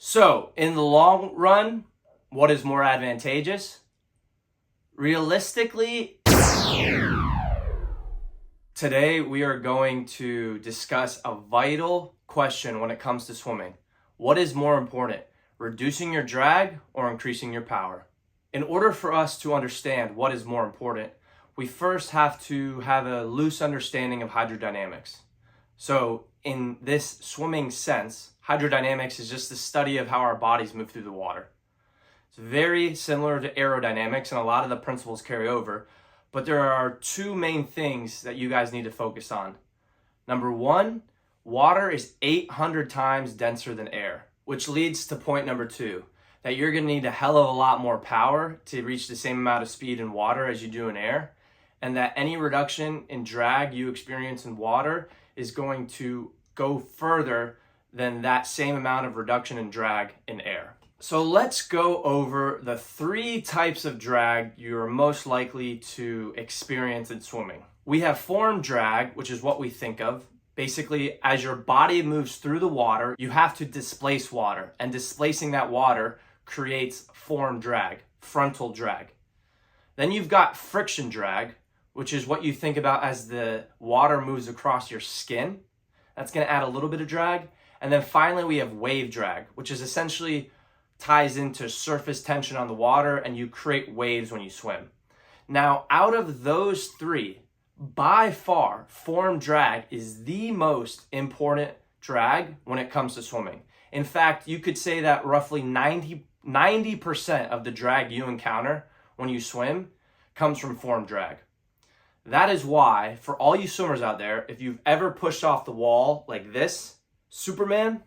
So, in the long run, what is more advantageous? Realistically, today we are going to discuss a vital question when it comes to swimming. What is more important, reducing your drag or increasing your power? In order for us to understand what is more important, we first have to have a loose understanding of hydrodynamics. So in this swimming sense, hydrodynamics is just the study of how our bodies move through the water. It's very similar to aerodynamics, and a lot of the principles carry over, but there are two main things that you guys need to focus on. Number one, water is 800 times denser than air, which leads to point number two, that you're going to need a hell of a lot more power to reach the same amount of speed in water as you do in air, and that any reduction in drag you experience in water is going to go further than that same amount of reduction in drag in air. So let's go over the three types of drag you're most likely to experience in swimming. We have form drag, which is what we think of. Basically, as your body moves through the water, you have to displace water, and displacing that water creates form drag, frontal drag. Then you've got friction drag, which is what you think about as the water moves across your skin. That's going to add a little bit of drag. And then finally, we have wave drag, which is essentially ties into surface tension on the water, and you create waves when you swim. Now, out of those three, by far, form drag is the most important drag when it comes to swimming. In fact, you could say that roughly 90% of the drag you encounter when you swim comes from form drag. That is why, for all you swimmers out there, if you've ever pushed off the wall like this, Superman,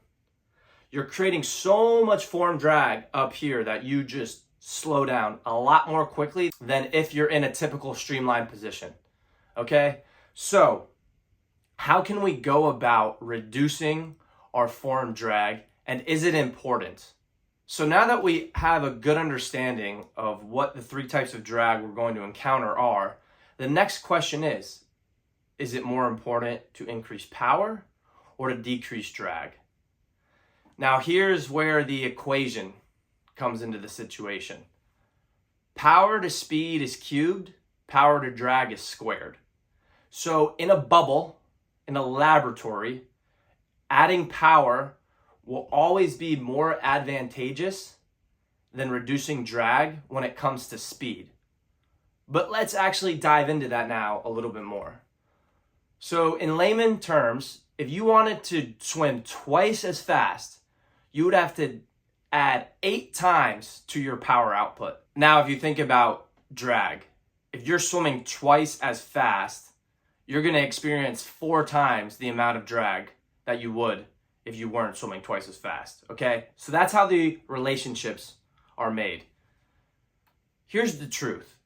you're creating so much form drag up here that you just slow down a lot more quickly than if you're in a typical streamlined position. Okay? So, how can we go about reducing our form drag, and is it important? So now that we have a good understanding of what the three types of drag we're going to encounter are, the next question is it more important to increase power or to decrease drag? Now here's where the equation comes into the situation. Power to speed is cubed, power to drag is squared. So in a bubble, in a laboratory, adding power will always be more advantageous than reducing drag when it comes to speed. But let's actually dive into that now a little bit more. So in layman terms, if you wanted to swim twice as fast, you would have to add 8 times to your power output. Now, if you think about drag, if you're swimming twice as fast, you're going to experience 4 times the amount of drag that you would if you weren't swimming twice as fast, okay? So that's how the relationships are made. Here's the truth.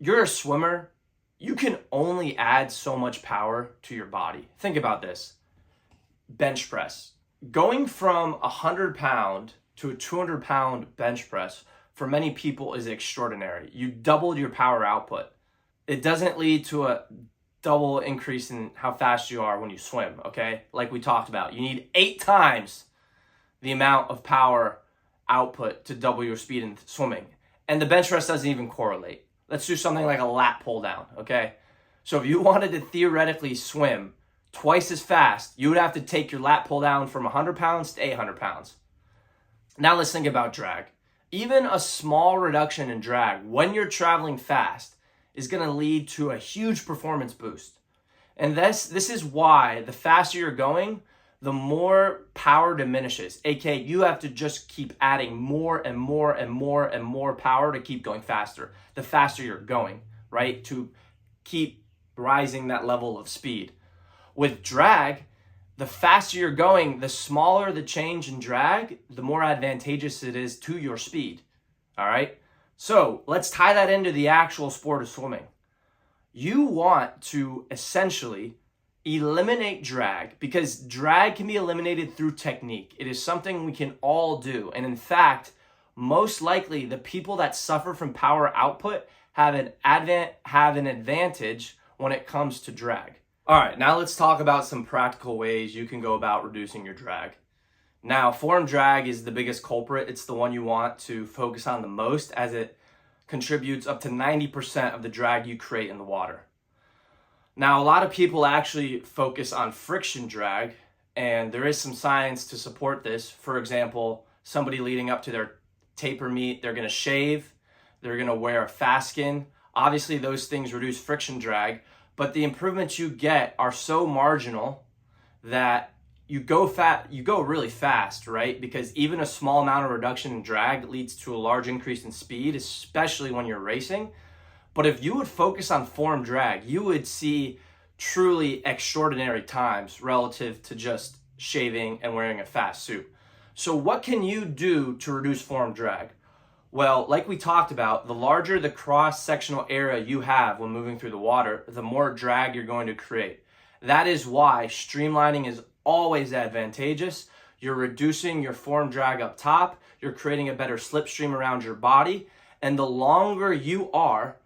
You're a swimmer, you can only add so much power to your body. Think about this. Bench press. Going from a 100-pound to a 200-pound bench press for many people is extraordinary. You doubled your power output. It doesn't lead to a double increase in how fast you are when you swim, okay? Like we talked about, you need 8 times the amount of power output to double your speed in swimming. And the bench press doesn't even correlate. Let's do something like a lat pull down, okay? So if you wanted to theoretically swim twice as fast, you would have to take your lat pull down from 100 pounds to 800 pounds. Now let's think about drag. Even a small reduction in drag when you're traveling fast is going to lead to a huge performance boost. And this is why the faster you're going, the more power diminishes. aka you have to just keep adding more and more and more and more power to keep going faster. The faster you're going, right? To keep rising that level of speed. With drag, the faster you're going, the smaller the change in drag, the more advantageous it is to your speed. All right? So let's tie that into the actual sport of swimming. You want to essentially eliminate drag, because drag can be eliminated through technique. It is something we can all do. And in fact, most likely the people that suffer from power output have an advantage when it comes to drag. All right, now let's talk about some practical ways you can go about reducing your drag. Now, form drag is the biggest culprit. It's the one you want to focus on the most, as it contributes up to 90% of the drag you create in the water. Now, a lot of people actually focus on friction drag, and there is some science to support this. For example, somebody leading up to their taper meet, they're going to shave, they're going to wear a fast skin. Obviously, those things reduce friction drag, but the improvements you get are so marginal that you go really fast, right? Because even a small amount of reduction in drag leads to a large increase in speed, especially when you're racing. But if you would focus on form drag, you would see truly extraordinary times relative to just shaving and wearing a fast suit. So what can you do to reduce form drag? Well, like we talked about, the larger the cross-sectional area you have when moving through the water, the more drag you're going to create. That is why streamlining is always advantageous. You're reducing your form drag up top, you're creating a better slipstream around your body, and the longer you are,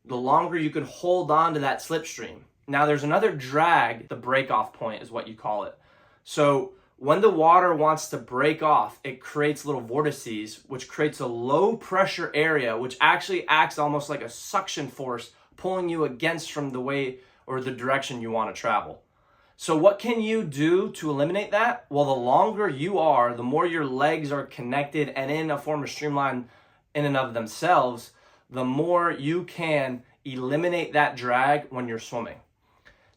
the longer you can hold on to that slipstream. Now there's another drag, the break-off point is what you call it. So when the water wants to break off, it creates little vortices, which creates a low pressure area, which actually acts almost like a suction force, pulling you against from the way or the direction you want to travel. So what can you do to eliminate that? Well, the longer you are, the more your legs are connected and in a form of streamline in and of themselves, the more you can eliminate that drag when you're swimming.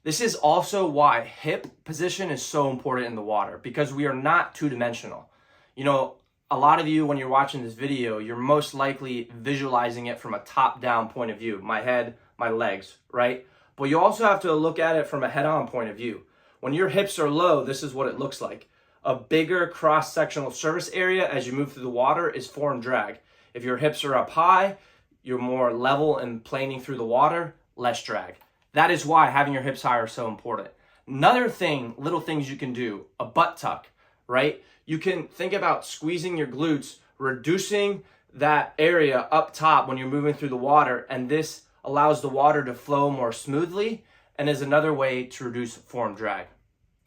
This is also why hip position is so important in the water, because we are not two-dimensional. You know, a lot of you, when you're watching this video, you're most likely visualizing it from a top-down point of view, my head, my legs, right? But you also have to look at it from a head-on point of view. When your hips are low, this is what it looks like. A bigger cross-sectional surface area as you move through the water is form drag. If your hips are up high, you're more level and planing through the water, less drag. That is why having your hips higher is so important. Another thing, little things you can do, a butt tuck, right? You can think about squeezing your glutes, reducing that area up top when you're moving through the water, and this allows the water to flow more smoothly and is another way to reduce form drag.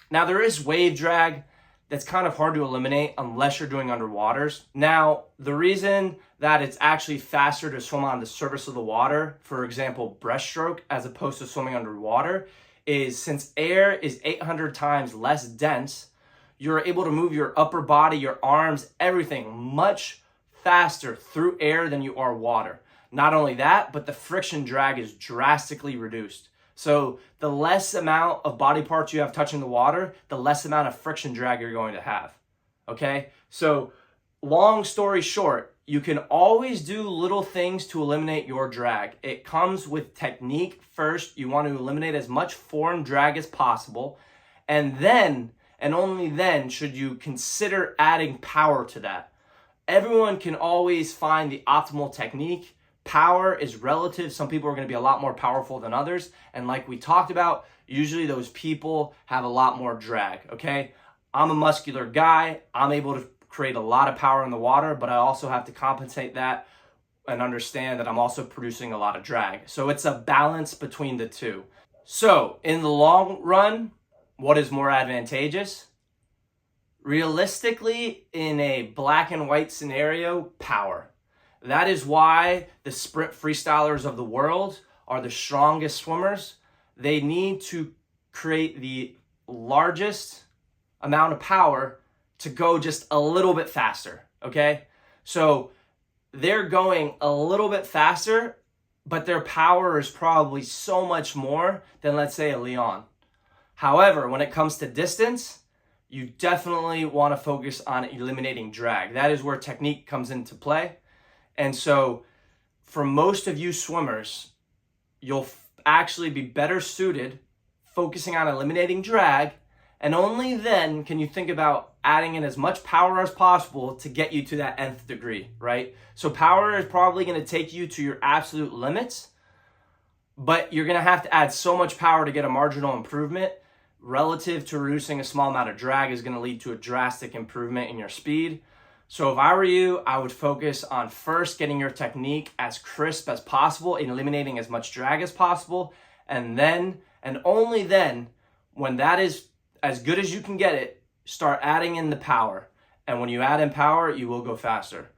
Now there is wave drag that's kind of hard to eliminate unless you're doing underwaters. Now, the reason that it's actually faster to swim on the surface of the water, for example, breaststroke, as opposed to swimming underwater, is since air is 800 times less dense, you're able to move your upper body, your arms, everything much faster through air than you are water. Not only that, but the friction drag is drastically reduced. So the less amount of body parts you have touching the water, the less amount of friction drag you're going to have, okay? So long story short, you can always do little things to eliminate your drag. It comes with technique first. You want to eliminate as much form drag as possible, and then, and only then, should you consider adding power to that. Everyone can always find the optimal technique. Power is relative. Some people are going to be a lot more powerful than others. And like we talked about, usually those people have a lot more drag, okay? I'm a muscular guy. I'm able to create a lot of power in the water, but I also have to compensate that and understand that I'm also producing a lot of drag. So it's a balance between the two. So in the long run, what is more advantageous? Realistically, in a black and white scenario, power. That is why the sprint freestylers of the world are the strongest swimmers. They need to create the largest amount of power to go just a little bit faster, okay? So they're going a little bit faster, but their power is probably so much more than, let's say, a Leon. However, when it comes to distance, you definitely want to focus on eliminating drag. That is where technique comes into play. And so for most of you swimmers, you'll actually be better suited focusing on eliminating drag, and only then can you think about adding in as much power as possible to get you to that nth degree, right? So power is probably going to take you to your absolute limits, but you're going to have to add so much power to get a marginal improvement relative to reducing a small amount of drag is going to lead to a drastic improvement in your speed. So if I were you, I would focus on first getting your technique as crisp as possible and eliminating as much drag as possible. And then, and only then, when that is as good as you can get it, start adding in the power. And when you add in power, you will go faster.